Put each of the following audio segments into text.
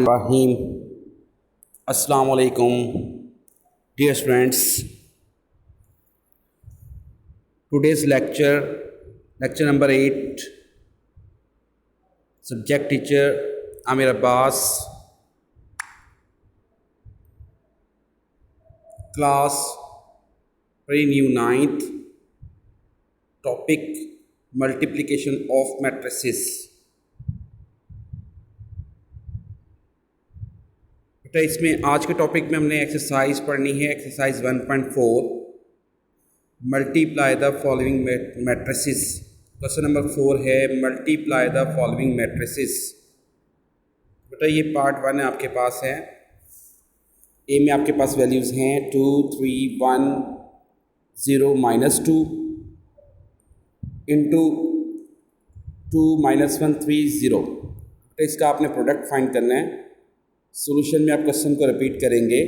Rahim. Assalamu alaikum, dear students. Today's lecture number 8, subject teacher Amir Abbas, class pre-new 9th, topic multiplication of matrices. तो इसमें आज के topic में हमने exercise पढ़नी है, exercise 1.4, multiply the following matrices. Question number 4 है multiply the following matrices. बेटा ये पार्ट 1 है, आपके पास है। ए में आपके पास वैल्यूज़ हैं 2 3 1 0 -2 इंटू 2 -1 3 0। तो इसका आपने प्रोडक्ट फाइंड करना है। सॉल्यूशन में आप क्वेश्चन को रिपीट करेंगे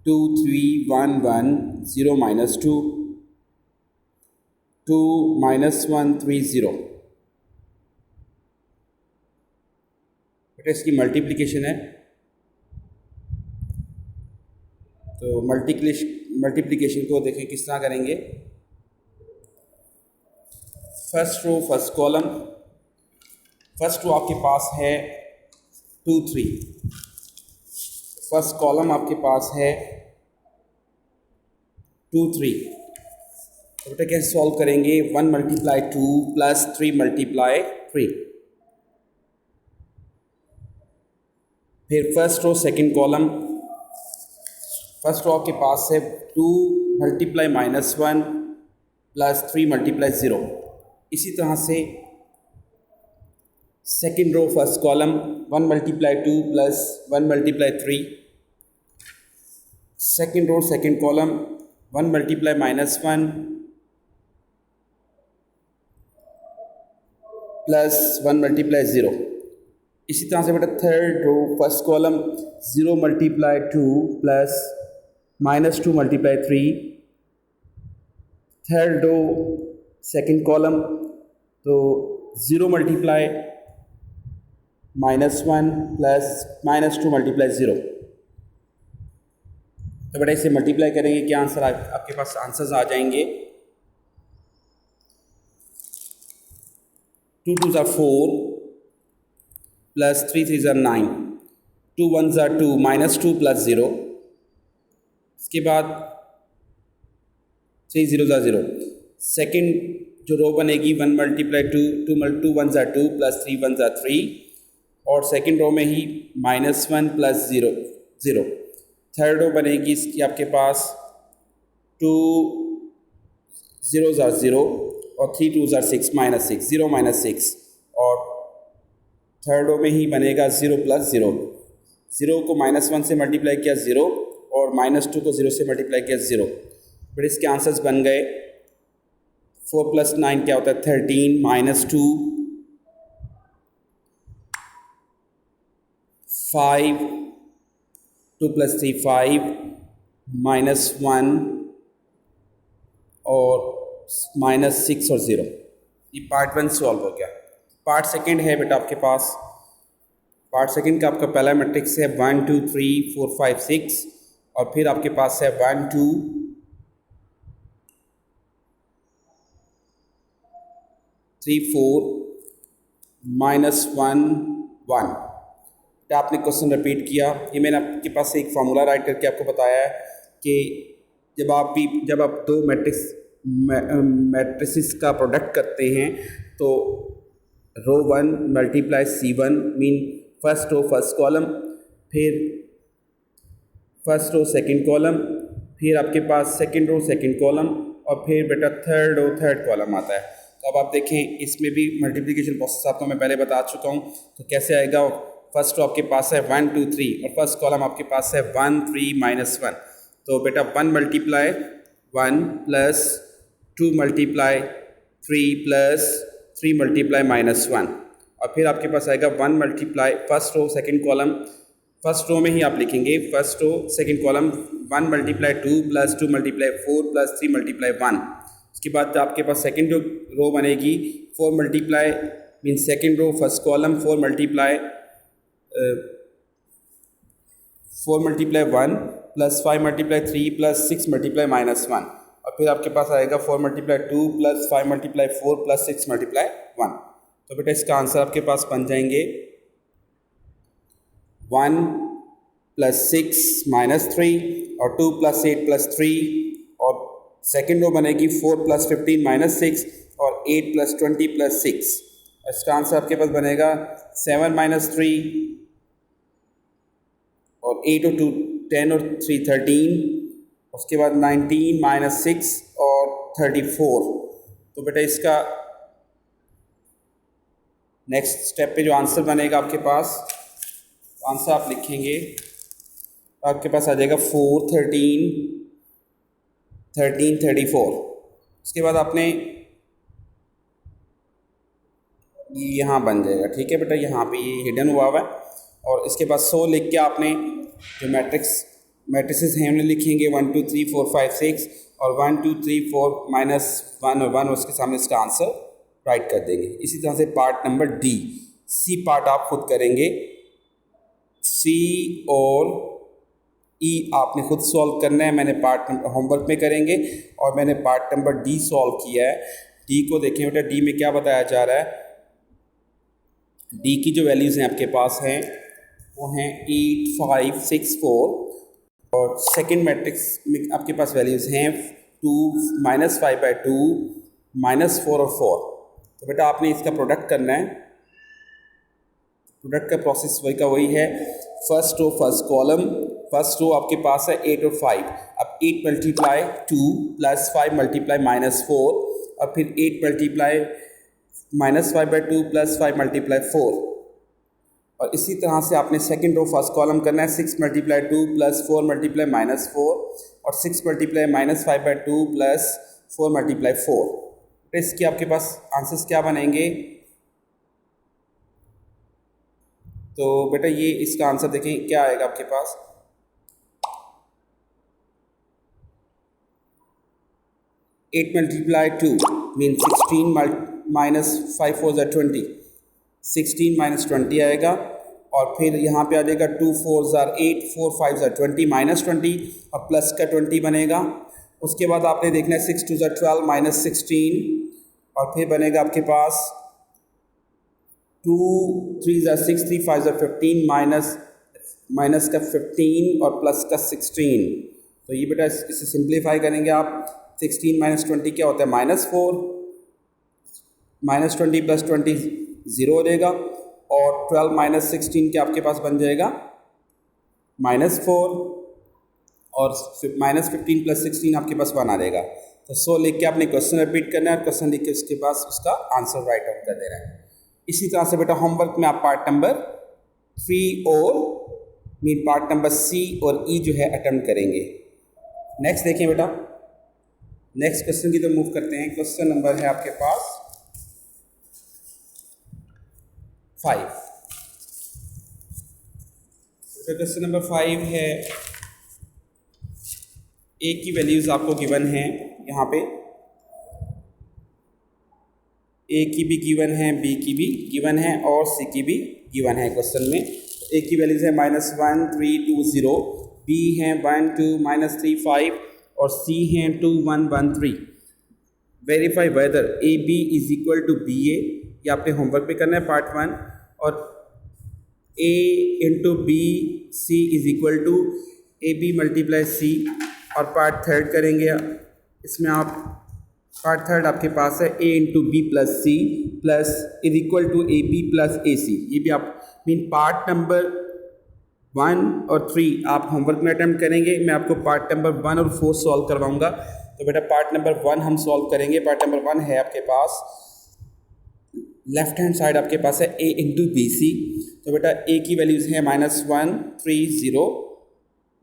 2 3 1 1 0 -2 2 -1 3 0। बेटा इसकी मल्टीप्लिकेशन है, तो मल्टीप्लिकेशन को देखें किस तरह करेंगे। First row first column, first row आपके पास है 2 3, फर्स्ट कॉलम आपके पास है 2 3। तो बेटा कैसे सॉल्व करेंगे, 1 × 2 + 3 × 3। फिर first row second column, first row आपके पास है 2 × -1 + 3 × 0। इसी तरह से second row first column 1 × 2 + 1 × 3। Second row second column 1 × -1 + 1 × 0। इसी तरह से बेटा third row first column 0 × 2 + -2 × 3। Third row second column तो 0 × -1 + -2 × 0। तो बेटा इसे मल्टीप्लाई करेंगे, क्या आंसर आपके पास आंसर्स आ जाएंगे। 2 2 = 4 + 3 3 = 9, 2 1 = 2 -2 + 0। इसके बाद 3 0 = 0। सेकेंड जो रो बनेगी 1 × 2 2 1 = 2 + 3 1 = 3, और सेकेंड रो में ही -1 + 0 0। थर्ड रो बनेगी इसकी आपके पास 2 0 = 0 और 3 2 = 6 -6 0 -6, और थर्ड रो में ही बनेगा 0 + 0। 0 को -1 से मल्टीप्लाई किया 0, और -2 को 0 से मल्टीप्लाई किया 0। फिर इसके आंसर्स बन गए 4 + 9 क्या होता है 13, -2 5, 2 + 3 5, -1 और -6 और 0। ये पार्ट 1 सॉल्व हो गया। पार्ट सेकंड है बेटा आपके पास। पार्ट सेकंड का आपका पहला मैट्रिक्स है 1 2 3 4 5 6, और फिर आपके पास है 1 2 3 4 -1 1। आपने क्वेश्चन रिपीट किया। ये मैंने आपके पास से एक फार्मूला राइट करके आपको बताया है कि जब आप दो मैट्रिसेस का प्रोडक्ट करते हैं तो row 1 × C1 mean first row first column, फिर फर्स्ट रो सेकंड कॉलम, फिर आपके पास सेकंड रो सेकंड कॉलम, और फिर बेटा थर्ड रो थर्ड कॉलम आता है। तो अब आप देखें इसमें भी मल्टीप्लिकेशन प्रोसेस आपको मैं पहले बता चुका हूँ। तो कैसे आएगा, फर्स्ट रो आपके पास है 1 2 3, और फर्स्ट कॉलम आपके पास है 1 3 -1। तो बेटा 1 × 1 + 2 × 3 + 3 × -1, और फिर आपके पास आएगा 1 × first row second column. First row में ही आप लिखेंगे फर्स्ट रो सेकंड कॉलम 1 × 2 + 2 × 4 + 3 × 1। उसके बाद आपके पास सेकंड जो रो बनेगी 4 × mean second row first column, 4 multiply 1 plus 5 multiply 3 plus 6 multiply -1, और फिर आपके पास आएगा 4 multiply 2 plus 5 multiply 4 plus 6 multiply 1। तो बेटा इसका आंसर आपके पास बन जाएंगे 1 प्लस 6 -3 और 2 प्लस 8 प्लस 3, और सेकेंड रो बनेगी 4 प्लस 15 -6 और 8 प्लस 20 प्लस 6। इसका आंसर आपके पास बनेगा 7 -3 और 8 और 2 10 और 3 13, उसके बाद 19 -6 और 34। तो बेटा इसका नेक्स्ट स्टेप पे जो आंसर बनेगा आपके पास, आंसर आप लिखेंगे तो आपके पास आ जाएगा 4 13 13 34। उसके बाद आपने ये यहाँ बन जाएगा, ठीक है बेटा, यहाँ पे ये हिडन हुआ है। और इसके बाद 100 लिख के आपने जो मैट्रिसेस हैं उन्हें लिखेंगे 1 2 3 4 5 6 और 1 2 3 4 -1 और 1, उसके सामने इसका आंसर राइट कर देंगे। इसी तरह से part number D, C part आप खुद करेंगे, सी और ई आपने खुद सॉल्व करना है। मैंने पार्ट होमवर्क में करेंगे और मैंने पार्ट नंबर डी सॉल्व किया है। डी को देखें बेटा, डी में क्या बताया जा रहा है। डी की जो वैल्यूज़ हैं आपके पास हैं वो हैं 8 5 6 4, और सेकंड मैट्रिक्स में आपके पास वैल्यूज़ हैं 2 -5/2 -4 और 4। तो बेटा आपने इसका प्रोडक्ट करना है। प्रोडक्ट का प्रोसेस वही का वही है, first row first column, first row आपके पास है 8 और 5। अब 8 मल्टीप्लाई 2 प्लस 5 मल्टीप्लाई -4 और फिर 8 मल्टीप्लाई -5/2 प्लस 5 मल्टीप्लाई 4, और इसी तरह से आपने सेकंड रो फर्स्ट कॉलम करना है 6 मल्टीप्लाई 2 प्लस 4 मल्टीप्लाई -4 और 6 मल्टीप्लाई -5/2 प्लस 4 मल्टीप्लाई 4। तो इसके आपके पास आंसर्स क्या बनेंगे। तो बेटा ये इसका आंसर देखें क्या आएगा आपके पास, 8 मल्टीप्लाई 2 मीन 16 माइनस 5 4 ज़ा 20, 16 माइनस 20 आएगा, और फिर यहाँ पे आ जाएगा 2 4 ज़ा 8 4 5 ज़ा 20 -20 और प्लस का 20 बनेगा। उसके बाद आपने देखना है 6 2 ज़ा 12 -16, और फिर बनेगा आपके पास 2 3 ज़ा 6 3 5 ज़ा 15 माइनस का 15 और प्लस का 16। तो ये बेटा इसे सिंप्लीफाई करेंगे आप, 16 माइनस 20 क्या होता है -4, -20 प्लस 20 0 हो जाएगा, और 12 माइनस 16 के आपके पास बन जाएगा -4, और -15 प्लस 16 आपके पास 1 आ जाएगा। तो 100 लिख के आपने क्वेश्चन रिपीट करना है और क्वेश्चन लिख के उसके पास उसका आंसर राइट आउट कर देना है। इसी तरह से बेटा होमवर्क में आप पार्ट नंबर 3 और मीन पार्ट नंबर सी और ई जो है अटेम्प्ट करेंगे। नेक्स्ट देखें बेटा, नेक्स्ट क्वेश्चन की तो मूव करते हैं। क्वेश्चन नंबर है आपके पास 5। क्वेश्चन नंबर 5 है, ए की वैल्यूज़ आपको गिवन है, यहाँ पे ए की भी गिवन है, बी की भी गिवन है और सी की भी गिवन है। क्वेश्चन में ए की वैल्यूज़ है -1 3 2 0, बी हैं 1 2 -3 5 और सी हैं 2 1 1 3। Verify whether A B is equal to B A, ये आपने होमवर्क पे करना है पार्ट 1, और A into B C is equal to A B multiply C, और पार्ट थर्ड करेंगे। इसमें आप पार्ट थर्ड आपके पास है A into B plus C plus is equal to A B plus A C. ये भी आप मीन पार्ट नंबर 1 और 3 आप होमवर्क में अटेम्प्ट करेंगे। मैं आपको पार्ट नंबर 1 और 4 सॉल्व करवाऊंगा। तो बेटा पार्ट नंबर 1 हम सॉल्व करेंगे। पार्ट नंबर 1 है आपके पास, लेफ्ट हैंड साइड आपके पास है ए इंटू बी सी। तो बेटा ए की वैल्यूज़ हैं -1 3 0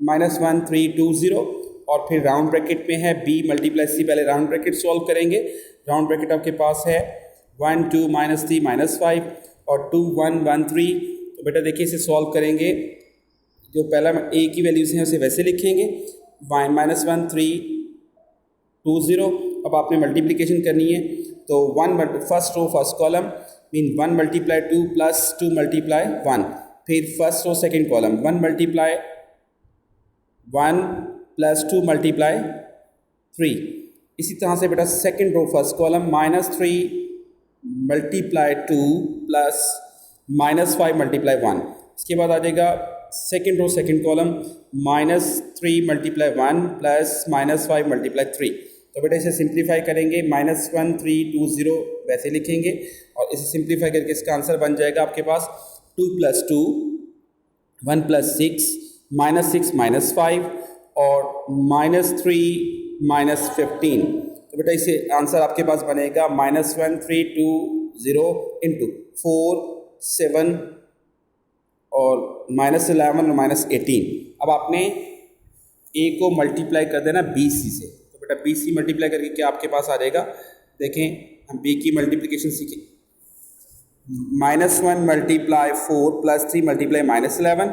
-1 3 2 0, और फिर राउंड ब्रैकेट में है बी मल्टीप्लाई सी। पहले राउंड ब्रैकेट सॉल्व करेंगे। राउंड ब्रैकेट आपके पास है 1 2 -3 -5 और 2 1 1 3। तो बेटा देखिए इसे सॉल्व करेंगे। जो पहला ए की वैल्यूज़ हैं उसे वैसे लिखेंगे, -1 3 2 0। अब आपने मल्टीप्लिकेशन करनी है, तो 1 first row first column mean 1 multiply 2 plus 2 multiply 1, फिर first row second column 1 multiply 1 plus 2 multiply 3। इसी तरह से बेटा second row first column -3 multiply 2 plus -5 multiply 1। इसके बाद आ जाएगा second row second column -3 multiply 1 plus -5 multiply 3। तो बेटा इसे सिंप्लीफाई करेंगे, -1 3 2 0 वैसे लिखेंगे और इसे सिंप्लीफाई करके इसका आंसर बन जाएगा आपके पास 2 + 2 1 + 6 -6 -5 और -3 -15। तो बेटा इसे आंसर आपके पास बनेगा -1 3 2 0 इंटू 4 7 और -11 और -18। अब आपने a को मल्टीप्लाई कर देना BC से, तो बेटा BC मल्टीप्लाई करके क्या आपके पास आ जाएगा, देखें हम b की मल्टीप्लिकेशन सीखें। -1 मल्टीप्लाई 4 प्लस 3 मल्टीप्लाई -11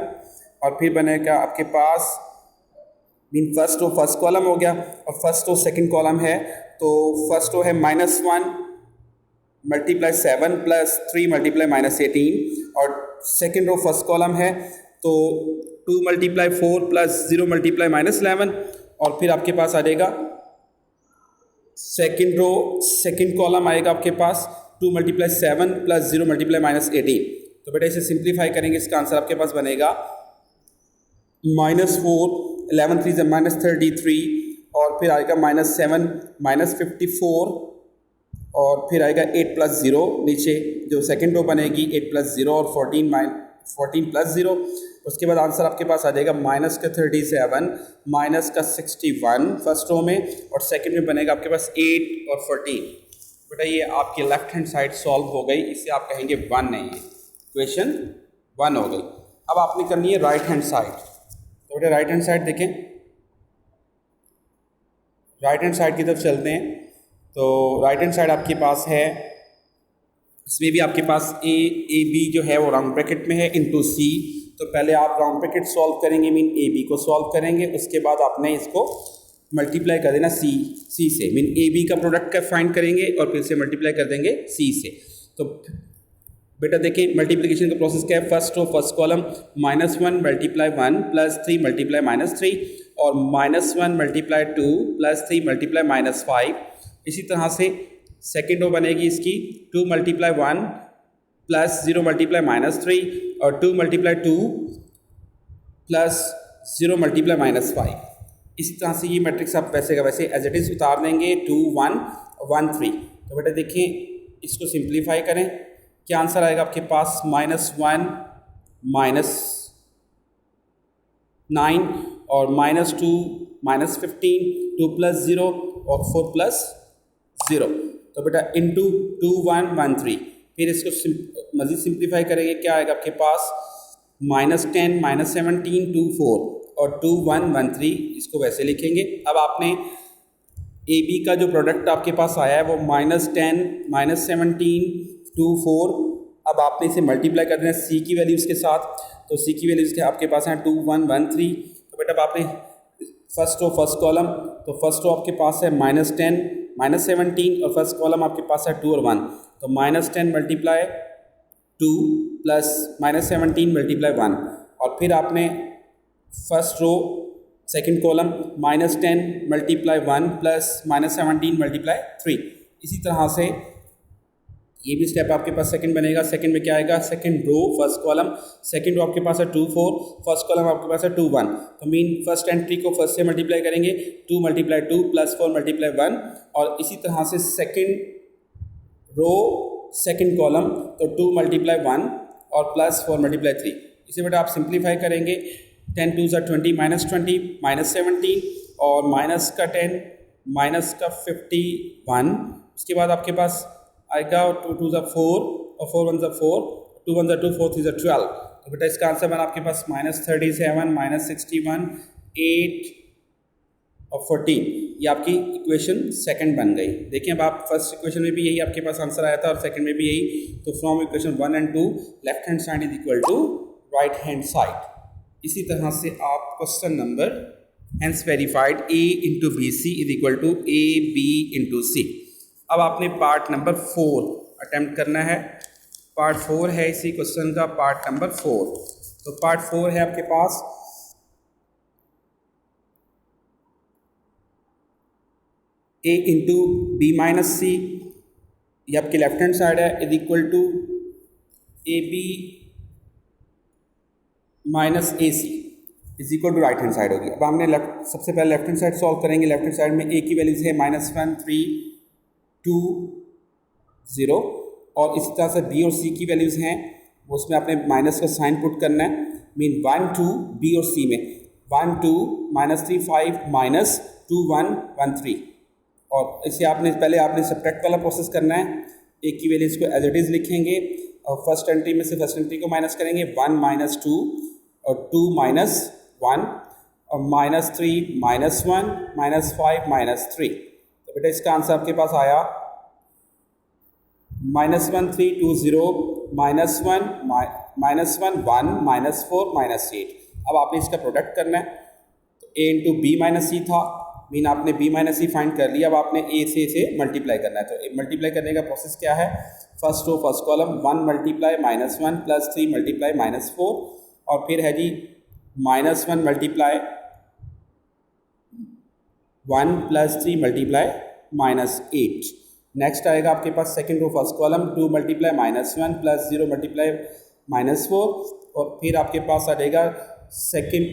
और फिर बनेगा आपके पास mean first row first column हो गया और फर्स्ट रो सेकंड कॉलम है, तो फर्स्ट रो है -1 मल्टीप्लाई 7 प्लस 3 मल्टीप्लाई -18 और सेकेंड रो फर्स्ट कॉलम है तो 2 मल्टीप्लाई 4 प्लस 0 मल्टीप्लाई -11 और फिर आपके पास आ जाएगा सेकेंड रो सेकेंड कॉलम आएगा आपके पास 2 मल्टीप्लाई 7 प्लस 0 मल्टीप्लाई -18। तो बेटा इसे सिंप्लीफाई करेंगे, इसका आंसर आपके पास बनेगा -4 11 3 -33 और फिर आएगा -7 -54 और फिर आएगा 8 + 0 नीचे जो सेकेंड रो बनेगी 8 + 0 और 14 + 0। उसके बाद आंसर आपके पास आ जाएगा -37 -61 फर्स्ट रो में और सेकंड में बनेगा आपके पास 8 और 14। बेटा ये आपकी लेफ्ट हैंड साइड सॉल्व हो गई, इसे आप कहेंगे 1 नहीं है, इक्वेशन 1 हो गई। अब आपने करनी है राइट हैंड साइड। तो बेटा राइट हैंड साइड देखें, राइट हैंड साइड की तरफ चलते हैं। तो राइट हैंड साइड आपके पास है, इसमें भी आपके पास ए बी जो है वो राउंड ब्रैकेट में है इंटू सी। तो पहले आप राउंड ब्रैकेट सॉल्व करेंगे, मीन ए बी को सॉल्व करेंगे, उसके बाद आपने इसको मल्टीप्लाई कर देना सी से, मीन ए बी का प्रोडक्ट का फाइंड करेंगे और फिर से मल्टीप्लाई कर देंगे सी से। तो बेटा देखिए मल्टीप्लिकेशन का प्रोसेस क्या है, first row first column -1 multiply 1 plus 3 multiply -3 और -1 मल्टीप्लाई 2 प्लस 3 मल्टीप्लाई -5। इसी तरह से सेकेंड रो बनेगी इसकी 2 मल्टीप्लाई 1 प्लस 0 मल्टीप्लाई -3 और 2 मल्टीप्लाई 2 प्लस 0 मल्टीप्लाई -5। इसी तरह से ये मैट्रिक्स आप वैसे का वैसे एज इट इज़ उतार देंगे 2 1 1 3। तो बेटा देखिए इसको सिंप्लीफाई करें, क्या आंसर आएगा आपके पास -1 -9 और -2 -15 2 + 0 और 4 + 0। तो बेटा इंटू 2 1 1 3। फिर इसको मज़ीद सिंप्लीफाई करेंगे, क्या आएगा आपके पास -10 -17 2 4 और 2 1 1 3। इसको वैसे लिखेंगे। अब आपने ए बी का जो प्रोडक्ट आपके पास आया है वो -10 -17 2 4। अब आपने इसे मल्टीप्लाई कर देना सी की वैल्यूज़ के साथ, तो सी की वैल्यूज़ के आपके पास हैं 2 1 1 3। तो बेटा अब आपने फर्स्ट रो फर्स्ट कॉलम, तो फर्स्ट रो आपके पास है -10 -17 और फर्स्ट कॉलम आपके पास है 2 और 1। तो -10 मल्टीप्लाई 2 प्लस -17 मल्टीप्लाई 1 और फिर आपने first row second column -10 multiply 1 plus -17 multiply 3। इसी तरह से ये भी स्टेप आपके पास सेकंड बनेगा। सेकंड में क्या आएगा, second row first column, second row आपके पास है 2 4, फर्स्ट कॉलम आपके पास है 2 1। तो मीन फर्स्ट एंट्री को फर्स्ट से मल्टीप्लाई करेंगे 2 मल्टीप्लाई 2 प्लस 4 मल्टीप्लाई 1 और इसी तरह से सेकंड रो सेकंड कॉलम तो 2 मल्टीप्लाई 1 और प्लस 4 मल्टीप्लाई 3। इसे बेटा आप सिंप्लीफाई करेंगे 10 2 20 -20 -17 और माइनस का 10 माइनस का 51। उसके बाद आपके पास आएगा 2 2 4 और 4 1 4 2 1 2 4 3 12। तो बेटा इसका आंसर बना आपके पास -37 -61 8 और 14। ये आपकी इक्वेशन सेकंड बन गई। देखिए अब आप फर्स्ट इक्वेशन में भी यही आपके पास आंसर आया था और सेकंड में भी यही। तो from equation 1 and 2 left hand side is equal to right hand side. इसी तरह से आप question number hence verified a into B C is equal to A B into C. अब आपने पार्ट नंबर 4 अटेम्प्ट करना है। पार्ट 4 है इसी क्वेश्चन का, पार्ट नंबर 4। तो पार्ट 4 है आपके पास a into B minus C, ये आपकी लेफ्ट हैंड साइड है, is equal to A B minus A C is equal to right hand side होगी। अब हमने सबसे पहले लेफ्ट हैंड साइड सॉल्व करेंगे। लेफ्ट हैंड साइड में ए की वैल्यूज है -1 3 2 0, और इसी तरह से बी और सी की वैल्यूज हैं, वो उसमें आपने माइनस का साइन पुट करना है। मीन 1 2 बी और सी में 1 2 -3 5 -2 1 1 3, और इसे पहले आपने सब्ट्रैक्ट वाला प्रोसेस करना है। ए की वैल्यूज को एज इट इज़ लिखेंगे और फर्स्ट एंट्री में से फर्स्ट एंट्री को माइनस करेंगे, 1 -2 और 2 -1 और -3 -1 -5 -3। तो बेटा इसका आंसर आपके पास आया -1 3 2 0 -1 -1 1 -4 -8। अब आपने इसका प्रोडक्ट करना है। तो a इंटू बी माइनस सी था, मीन आपने b माइनस सी फाइंड कर लिया। अब आपने a से इसे मल्टीप्लाई करना है। तो मल्टीप्लाई करने का प्रोसेस क्या है, first row first column 1 multiply -1 plus 3 multiply -4, और फिर है जी -1 मल्टीप्लाई 1 प्लस 3 मल्टीप्लाई -8। नेक्स्ट आएगा आपके पास second row first column 2 multiply -1 plus 0 multiply -4, और फिर आपके पास आ जाएगा second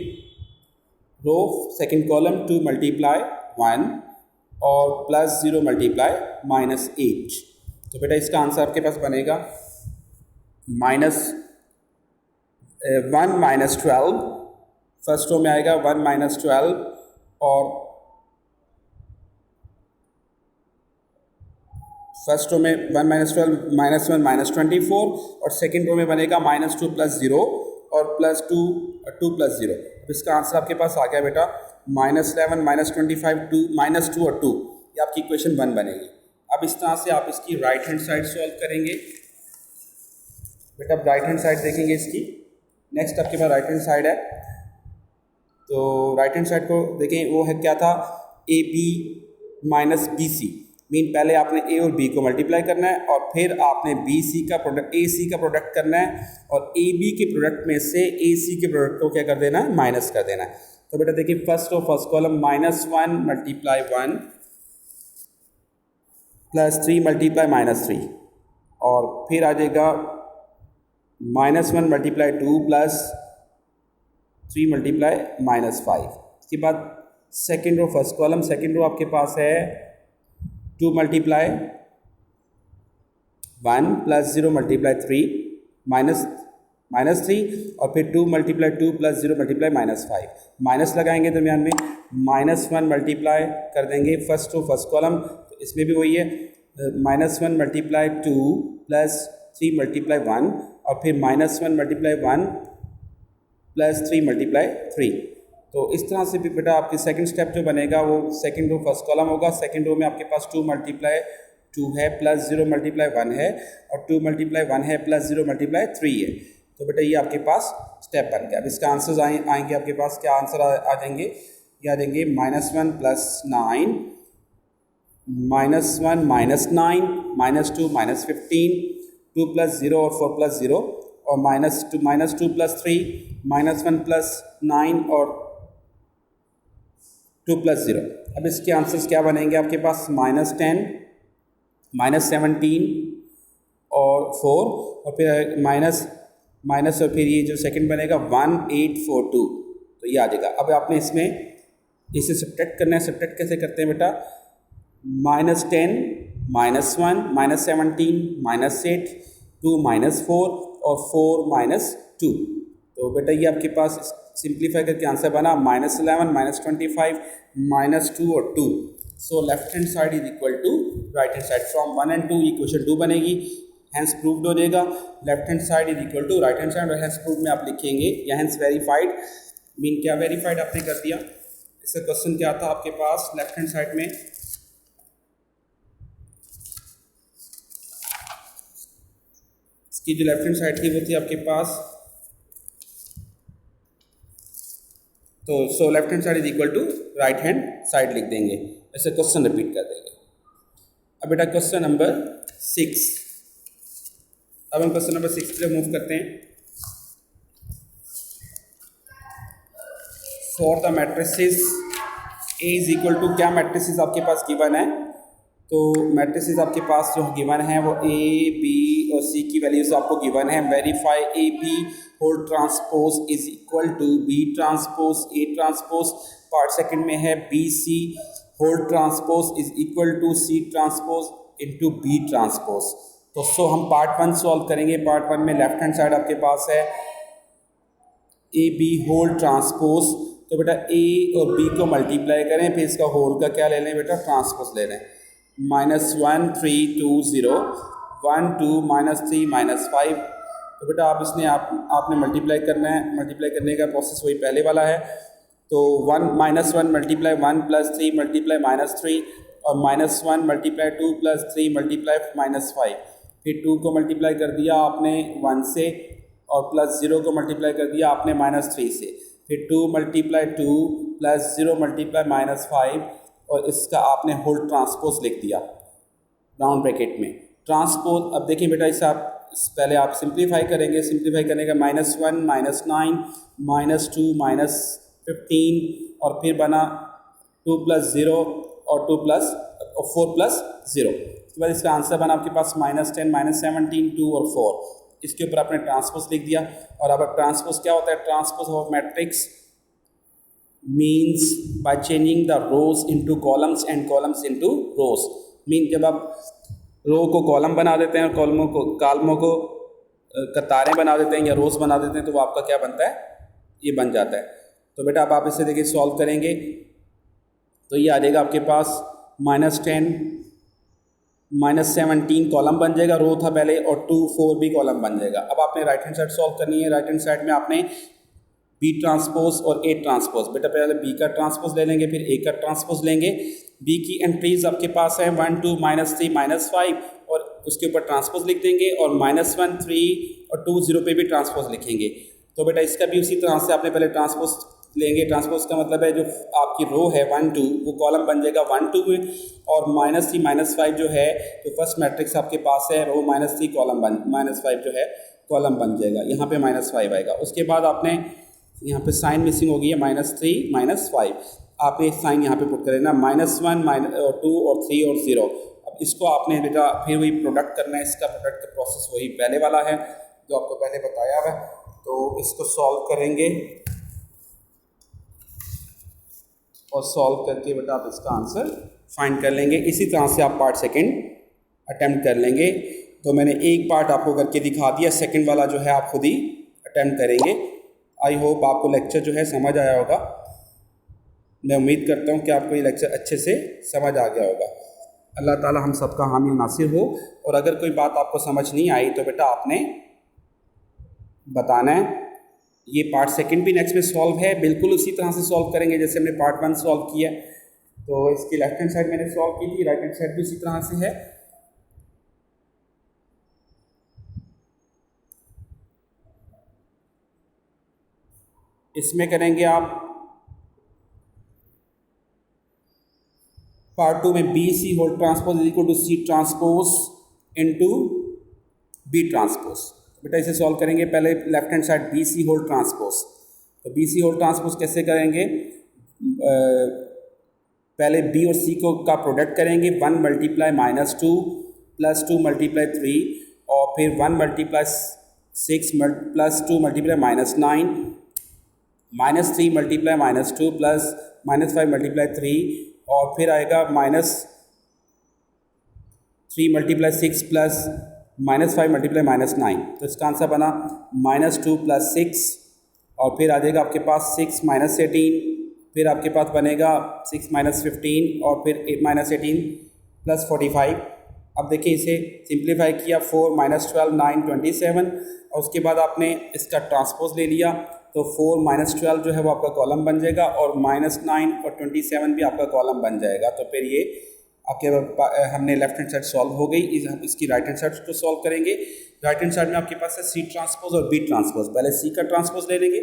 row second column 2 multiply 1 और प्लस 0 मल्टीप्लाई -8। तो बेटा इसका आंसर आपके पास बनेगा -1 -12। फर्स्ट रो में आएगा 1 -12, और फर्स्ट रो में 1 -12 -1 -24, और सेकेंड रो में बनेगा -2 प्लस 0 और +2 2 प्लस 0। तो इसका आंसर आपके पास आ गया बेटा -11 -25 -2 और 2। ये आपकी इक्वेशन 1 बनेगी। अब इस तरह से आप इसकी राइट हैंड साइड सॉल्व करेंगे। बेटा अब राइट हैंड साइड देखेंगे इसकी। नेक्स्ट आपके पास राइट हैंड साइड है, तो राइट हैंड साइड को देखें, वो है क्या था, A B minus B C. Mean पहले आपने ए और बी को मल्टीप्लाई करना है, और फिर आपने बी सी का प्रोडक्ट ए सी का प्रोडक्ट करना है, और ए बी के प्रोडक्ट में से ए सी के प्रोडक्ट को क्या कर देना है, माइनस कर देना है। तो बेटा देखिए फर्स्ट और first column -1 multiply 1 plus 3 multiply -3, और फिर आ जाएगा -1 मल्टीप्लाई 2 प्लस 3 मल्टीप्लाई -5। इसके बाद second row first column, second row आपके पास है 2 मल्टीप्लाई 1 प्लस 0 मल्टीप्लाई 3 -3, और फिर 2 मल्टीप्लाई 2 प्लस 0 मल्टीप्लाई -5। माइनस लगाएंगे दरमियान में, -1 मल्टीप्लाई कर देंगे फर्स्ट रो फर्स्ट कॉलम, तो इसमें भी वही है -1 मल्टीप्लाई 2 प्लस 3 मल्टीप्लाई 1, और फिर -1 मल्टीप्लाई 1 प्लस 3 मल्टीप्लाई 3। तो इस तरह से भी बेटा आपकी सेकंड स्टेप जो बनेगा वो सेकंड रो फर्स्ट कॉलम होगा। सेकंड रो में आपके पास 2 मल्टीप्लाई 2 है प्लस 0 मल्टीप्लाई 1 है, और 2 मल्टीप्लाई 1 है प्लस 0 मल्टीप्लाई 3 है। तो बेटा ये आपके पास स्टेप बन गया। अब इसका आंसर आएंगे आपके पास, क्या आंसर आ जाएंगे, ये आ जाएंगे -1 प्लस 9 -1 -9 -2 -15 2 प्लस 0 और 4 प्लस 0, और -2 प्लस 3 -1 प्लस 9 और 2 प्लस 0। अब इसके आंसर्स क्या बनेंगे आपके पास, -10 -17 और 4, और फिर माइनस और फिर ये जो सेकंड बनेगा 1842। तो ये आ जाएगा। अब आपने इसमें इसे सब्ट्रैक्ट करना है। सब्ट्रैक्ट कैसे करते हैं बेटा, -10 -1 -17 -8 2 -4 और 4 -2। तो बेटा ये आपके पास सिंप्लीफाई करके आंसर बना -11 -25 -2 और 2। So left hand side is equal to right hand side. From 1 and 2 equation 2 बनेगी, हैंस प्रूव्ड हो जाएगा। Left hand side is equal to right hand side, और हैंस प्रूव्ड में आप लिखेंगे या हैंस वेरीफाइड। मीन क्या वेरीफाइड आपने कर दिया। इसका क्वेश्चन क्या था आपके पास, लेफ्ट हैंड साइड में इसकी जो लेफ्ट हैंड साइड थी वो थी आपके पास, तो so left hand side is equal to right hand side लिख देंगे। ऐसे क्वेश्चन रिपीट कर देंगे। अब बेटा क्वेश्चन नंबर 6, अब हम क्वेश्चन नंबर 6 पे मूव करते हैं। For the matrices A is equal to, क्या मैट्रिसेस आपके पास गिवन है, तो मैट्रिसेस आपके पास जो गिवन है वो ए बी और सी की वैल्यूज आपको गिवन है। Verify A B whole transpose is equal to B transpose A transpose. Part second में है B C whole transpose is equal to C transpose into B transpose. तो हम पार्ट 1 सॉल्व करेंगे। Part 1 में left hand side आपके पास है ए B whole transpose, तो बेटा ए और बी को मल्टीप्लाई करें, फिर इसका होल का क्या ले लें बेटा, ट्रांसपोज ले लें। -1 3 2 0 1 2 -3 -5। तो बेटा आप इसने आपने मल्टीप्लाई करना है, मल्टीप्लाई करने का प्रोसेस वही पहले वाला है। तो 1 -1 मल्टीप्लाई 1 + 3 मल्टीप्लाई -3 और -1 मल्टीप्लाई 2 + 3 मल्टीप्लाई -5। फिर 2 को मल्टीप्लाई कर दिया आपने 1 से और +0 को मल्टीप्लाई कर दिया आपने -3 से। फिर 2 × 2 +0 × -5 और इसका आपने होल ट्रांसपोज लिख दिया राउंड ब्रैकेट में। ट्रांसपोज, अब देखिए बेटा इसे आप पहले आप सिंप्लीफाई करेंगे। सिंप्लीफाई करने का -1 -9 -2 -15 और फिर बना 2 + 0 और 4 + 0। उसके बाद इसका आंसर बना आपके पास -10 -17 2 और 4। इसके ऊपर आपने ट्रांसपोज लिख दिया। और अब ट्रांसपोज क्या होता है, transpose of matrix means by changing the rose into columns and columns into rose. Mean जब आप रो को कॉलम बना देते हैं और कॉलमों को कतारें बना देते हैं या रोज बना देते हैं, तो वो आपका क्या बनता है, ये बन जाता है। तो बेटा अब आप इसे देखिए सॉल्व करेंगे तो ये आ जाएगा आपके पास -10 -17 कॉलम बन जाएगा, रो था पहले, और 2 4 भी कॉलम बन जाएगा। अब आपने राइट हैंड साइड सॉल्व करनी है। राइट हैंड साइड में आपने बी ट्रांसपोज और ए ट्रांसपोज, बेटा पहले बी का ट्रांसपोज ले लेंगे, फिर ए का ट्रांसपोज लेंगे। बी की एंट्रीज आपके पास है 1 2 -3 -5 और उसके ऊपर ट्रांसपोज लिख देंगे, और -1 3 और 2 0 पे भी ट्रांसपोज लिखेंगे। तो बेटा इसका भी उसी तरह से आपने पहले ट्रांसपोज लेंगे। ट्रांसपोज का मतलब है जो आपकी रो है 1 2 वो कॉलम बन जाएगा 1 2 में, और -3 -5 जो है तो फर्स्ट मैट्रिक्स आपके पास है रो -3 कॉलम -5 जो है कॉलम बन जाएगा, यहाँ पे -5 आएगा। उसके बाद आपने यहाँ पे साइन मिसिंग हो गई है -3 -5, आप एक साइन यहाँ पे पुट करें ना, -1 2 और 3 और 0। अब इसको आपने बेटा फिर वही प्रोडक्ट करना है। इसका प्रोडक्ट का प्रोसेस वही पहले वाला है जो आपको पहले बताया हुआ है। तो इसको सॉल्व करेंगे और सॉल्व करके बेटा आप इसका आंसर फाइंड कर लेंगे। इसी तरह से आप पार्ट सेकंड अटेम्प्ट कर लेंगे। तो मैंने एक पार्ट आपको करके दिखा दिया, सेकंड वाला जो है आप खुद ही अटेम्प्ट करेंगे। आई होप आपको लेक्चर जो है समझ आया होगा। मैं उम्मीद करता हूँ कि आपको ये लेक्चर अच्छे से समझ आ गया होगा। अल्लाह ताला हम सबका हामी नासिर हो। और अगर कोई बात आपको समझ नहीं आई तो बेटा आपने बताना है। ये पार्ट सेकंड भी नेक्स्ट में सॉल्व है, बिल्कुल उसी तरह से सॉल्व करेंगे जैसे हमने पार्ट 1 सॉल्व किया। तो इसकी लेफ्ट हैंड साइड मैंने सॉल्व की थी, राइट हैंड साइड भी उसी तरह से है। इसमें करेंगे आप पार्ट 2 में B C whole transpose is equal to C transpose into B transpose. बेटा इसे सॉल्व करेंगे। पहले left hand side B C whole transpose, तो बी सी होल ट्रांसपोज कैसे करेंगे, पहले बी और सी को का प्रोडक्ट करेंगे। 1 × -2 + 2 × 3 और फिर 1 × 6 + 2 × -9 -3 × -2 + -5 × 3 और फिर आएगा -3 × 6 + -5 × -9। तो इसका आंसर बना -2 + 6 और फिर आ जाएगा आपके पास 6 - 18, फिर आपके पास बनेगा 6 - 15 और फिर 18 + 45। अब देखिए इसे सिंप्लीफाई किया, 4 - 12 9 27 और उसके बाद आपने इसका ट्रांसपोज ले लिया। तो 4 - 12 जो है वो आपका कॉलम बन जाएगा और -9 और 27 भी आपका कॉलम बन जाएगा। तो फिर ये आपके हमने लेफ्ट हैंड साइड सॉल्व हो गई। हम इसकी राइट हैंड साइड को सॉल्व करेंगे। राइट हैंड साइड में आपके पास है सी ट्रांसपोज और बी ट्रांसपोज। पहले सी का ट्रांसपोज ले लेंगे,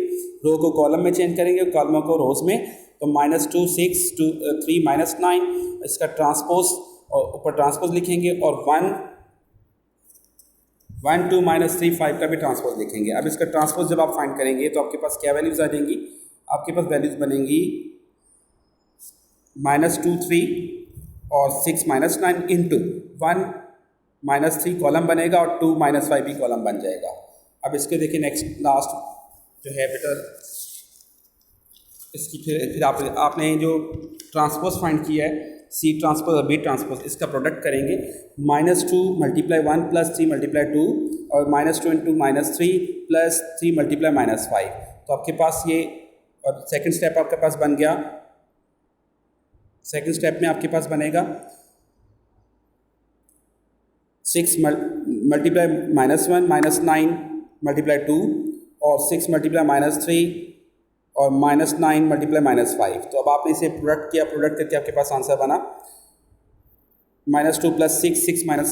रो को कॉलम में चेंज करेंगे, कॉलमों को रोज में। तो -2 6 2 3 -9 इसका ट्रांसपोज और ऊपर ट्रांसपोज लिखेंगे और 1 1 2 -3 5 का भी ट्रांसपोज लिखेंगे। अब इसका ट्रांसपोज जब आप फाइंड करेंगे तो आपके पास क्या वैल्यूज़ आ जाएंगी, आपके पास वैल्यूज़ बनेंगी -2 3 और 6 -9 इंटू 1 -3 कॉलम बनेगा और 2 -5 भी कॉलम बन जाएगा। अब इसके देखिए नेक्स्ट लास्ट जो है बेटा इसकी फिर आपने जो ट्रांसपोज फाइंड किया है सी ट्रांसपोज और बी ट्रांसपोज, इसका प्रोडक्ट करेंगे। -2 × 1 + 3 × 2 और -2 × -3 + 3 × -5। तो आपके पास ये, और सेकंड स्टेप आपके पास बन गया। सेकंड स्टेप में आपके पास बनेगा 6 × -1 -9 × 2 और 6 × -3 और -9 × -5। तो अब आपने इसे प्रोडक्ट किया, प्रोडक्ट करके आपके पास आंसर बना -2 + 6 6 - 15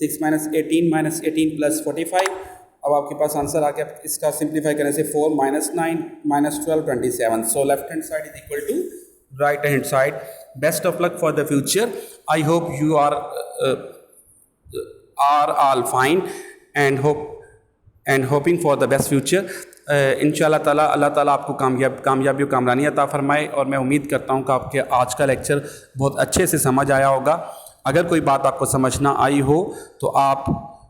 6 - 18 -18 + 45। अब आपके पास आंसर आ गया। इसका सिंप्लीफाई करने से 4 - 9 - 12 27। So left hand side is equal to right hand side. Best of luck for the future. I hope you are all fine and hoping for the best future। इंशाल्लाह ताला अल्लाह ताला आपको कामयाबी और कामरानी अता फरमाए। और मैं उम्मीद करता हूँ कि आपके आज का लेक्चर बहुत अच्छे से समझ आया होगा। अगर कोई बात आपको समझ ना आई हो तो आप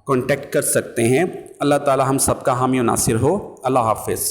कांटेक्ट कर सकते हैं। अल्लाह ताला हम सबका हामी और नासिर हो। अल्लाह हाफिज़।